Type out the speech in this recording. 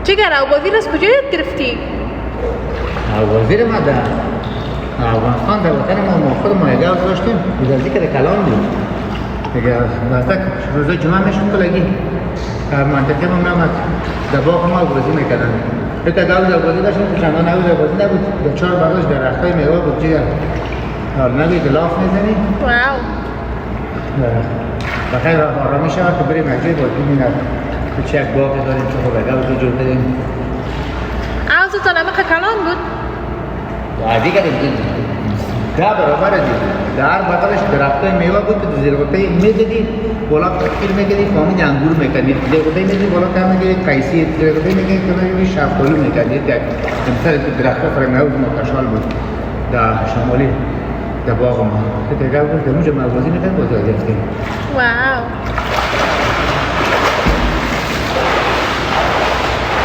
جگر آوازی را از کجا یاد گرفتی؟ وزیر ما در افغانستان در وطن ما خود مایگاه داشتیم بزرگی که در کلان بود دیگه وقتا روزای جمعه میشون کلگی در منطقه ما نامد در باغ ما آوازی میکردن یک گاو در آوازی داشتیم که چندان آوازی آوازی نبود در چهار برداش در رختای میوه بود جگر نبید لاف میزنی واو بخیر آرامی شود که بریم مجوی بازی میند که یک باغ داریم چه خوبه گاو جور بدیم عوضتان همه کلان بود؟ دیگه ده برابر از در هر بغلش درختای میوه بود که زیرغتای میزدی بالا تکیل میکردی فامیل انگور میکردی زیرغتای میزدی بالا کم میکردی قیسی زیرغتای میکردی کنه شفتالو میکردی مثلا درختای فرمیوز متشال بود در شمالی در باغ ما که دیگه بود که اونجا موازی میکرد بازی گرفتیم واو